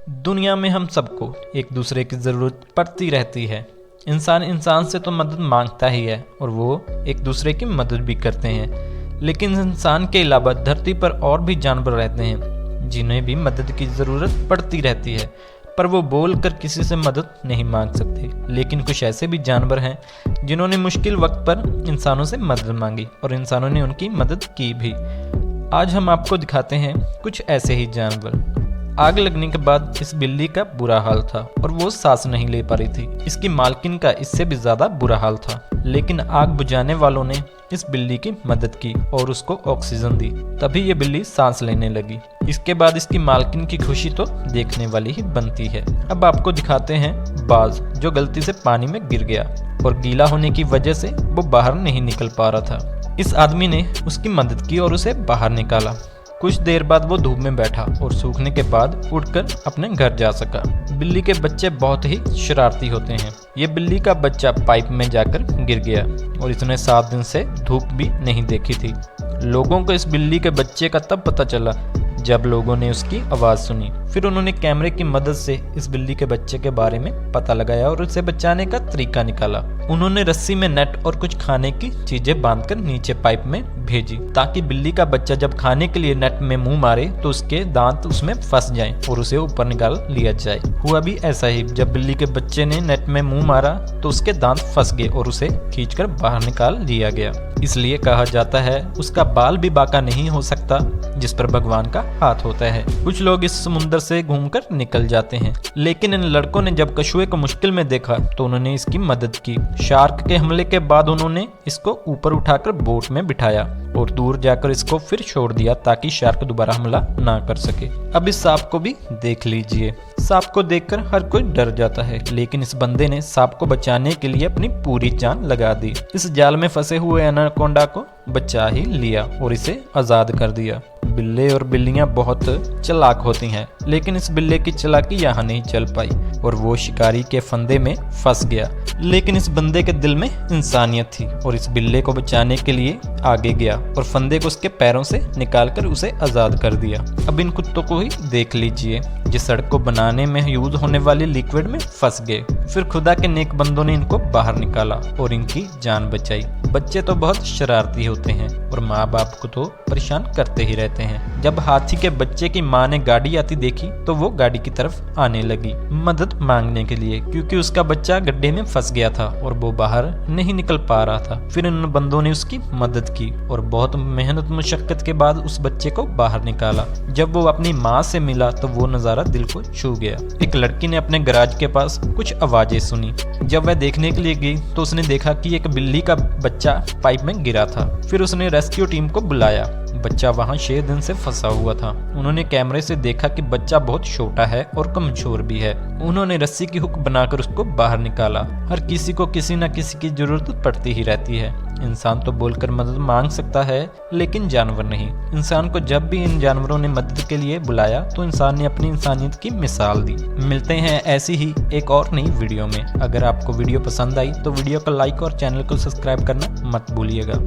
दुनिया में हम सबको एक दूसरे की ज़रूरत पड़ती रहती है। इंसान इंसान से तो मदद मांगता ही है और वो एक दूसरे की मदद भी करते हैं। लेकिन इंसान के अलावा धरती पर और भी जानवर रहते हैं जिन्हें भी मदद की ज़रूरत पड़ती रहती है, पर वो बोल कर किसी से मदद नहीं मांग सकते। लेकिन कुछ ऐसे भी जानवर हैं जिन्होंने मुश्किल वक्त पर इंसानों से मदद मांगी और इंसानों ने उनकी मदद की भी। आज हम आपको दिखाते हैं कुछ ऐसे ही जानवर। आग लगने के बाद इस बिल्ली का बुरा हाल था और वो सांस नहीं ले पा रही थी। इसकी मालकिन का इससे भी ज्यादा बुरा हाल था, लेकिन आग बुझाने वालों ने इस बिल्ली की मदद की और उसको ऑक्सीजन दी, तभी ये बिल्ली सांस लेने लगी। इसके बाद इसकी मालकिन की खुशी तो देखने वाली ही बनती है। अब आपको दिखाते हैं बाज, जो गलती से पानी में गिर गया और गीला होने की वजह से वो बाहर नहीं निकल पा रहा था। इस आदमी ने उसकी मदद की और उसे बाहर निकाला। कुछ देर बाद वो धूप में बैठा और सूखने के बाद उठकर अपने घर जा सका। बिल्ली के बच्चे बहुत ही शरारती होते हैं। ये बिल्ली का बच्चा पाइप में जाकर गिर गया और इसने 7 दिन से धूप भी नहीं देखी थी। लोगों को इस बिल्ली के बच्चे का तब पता चला जब लोगों ने उसकी आवाज़ सुनी। फिर उन्होंने कैमरे की मदद से इस बिल्ली के बच्चे के बारे में पता लगाया और उसे बचाने का तरीका निकाला। उन्होंने रस्सी में नेट और कुछ खाने की चीजें बांधकर नीचे पाइप में भेजी, ताकि बिल्ली का बच्चा जब खाने के लिए नेट में मुंह मारे तो उसके दांत उसमें फंस जाएं और उसे ऊपर निकाल लिया जाए। हुआ भी ऐसा ही। जब बिल्ली के बच्चे ने नेट में मुंह मारा तो उसके दांत फंस गए और उसे खींचकर बाहर निकाल लिया गया। इसलिए कहा जाता है उसका बाल भी बांका नहीं हो सकता जिस पर भगवान का हाथ होता है। कुछ लोग इस समुद्र से घूमकर निकल जाते हैं, लेकिन इन लड़कों ने जब कछुए को मुश्किल में देखा तो उन्होंने इसकी मदद की। शार्क के हमले के बाद उन्होंने इसको ऊपर उठाकर बोट में बिठाया और दूर जाकर इसको फिर छोड़ दिया ताकि शार्क दोबारा हमला ना कर सके। अब इस सांप को भी देख लीजिए। सांप को देखकर हर कोई डर जाता है, लेकिन इस बंदे ने सांप को बचाने के लिए अपनी पूरी जान लगा दी। इस जाल में फंसे हुए एनाकोंडा को बचा ही लिया और इसे आजाद कर दिया। बिल्ले और बिल्लियां बहुत चालाक होती हैं, लेकिन इस बिल्ले की चालाकी यहाँ नहीं चल पाई और वो शिकारी के फंदे में फंस गया। लेकिन इस बंदे के दिल में इंसानियत थी और इस बिल्ले को बचाने के लिए आगे गया और फंदे को उसके पैरों से निकालकर उसे आजाद कर दिया। अब इन कुत्तों को ही देख लीजिए, जिस सड़क को बनाने में यूज होने वाली लिक्विड में फंस गए। फिर खुदा के नेक बंदों ने इनको बाहर निकाला और इनकी जान बचाई। बच्चे तो बहुत शरारती होते हैं और माँ बाप को तो परेशान करते ही रहते हैं। जब हाथी के बच्चे की माँ ने गाड़ी आती देखी तो वो गाड़ी की तरफ आने लगी मदद मांगने के लिए, क्योंकि उसका बच्चा गड्ढे में फंस गया था और वो बाहर नहीं निकल पा रहा था। फिर इन बंदों ने उसकी मदद की और बहुत मेहनत मुशक्कत के बाद उस बच्चे को बाहर निकाला। जब वो अपनी माँ से मिला तो वो नजारा दिल को छू गया। एक लड़की ने अपने गैराज के पास कुछ आवाजें सुनी। जब वह देखने के लिए गई तो उसने देखा कि एक बिल्ली का बच्चा पाइप में गिरा था। फिर उसने रेस्क्यू टीम को बुलाया। बच्चा वहां 6 दिन से फंसा हुआ था। उन्होंने कैमरे से देखा कि बच्चा बहुत छोटा है और कमजोर भी है। उन्होंने रस्सी की हुक बनाकर उसको बाहर निकाला। हर किसी को किसी न किसी की जरूरत पड़ती ही रहती है। इंसान तो बोलकर मदद मांग सकता है, लेकिन जानवर नहीं। इंसान को जब भी इन जानवरों ने मदद के लिए बुलाया तो इंसान ने अपनी इंसानियत की मिसाल दी। मिलते हैं ऐसी ही एक और नई वीडियो में। अगर आपको वीडियो पसंद आई तो वीडियो को लाइक और चैनल को सब्सक्राइब करना मत भूलिएगा।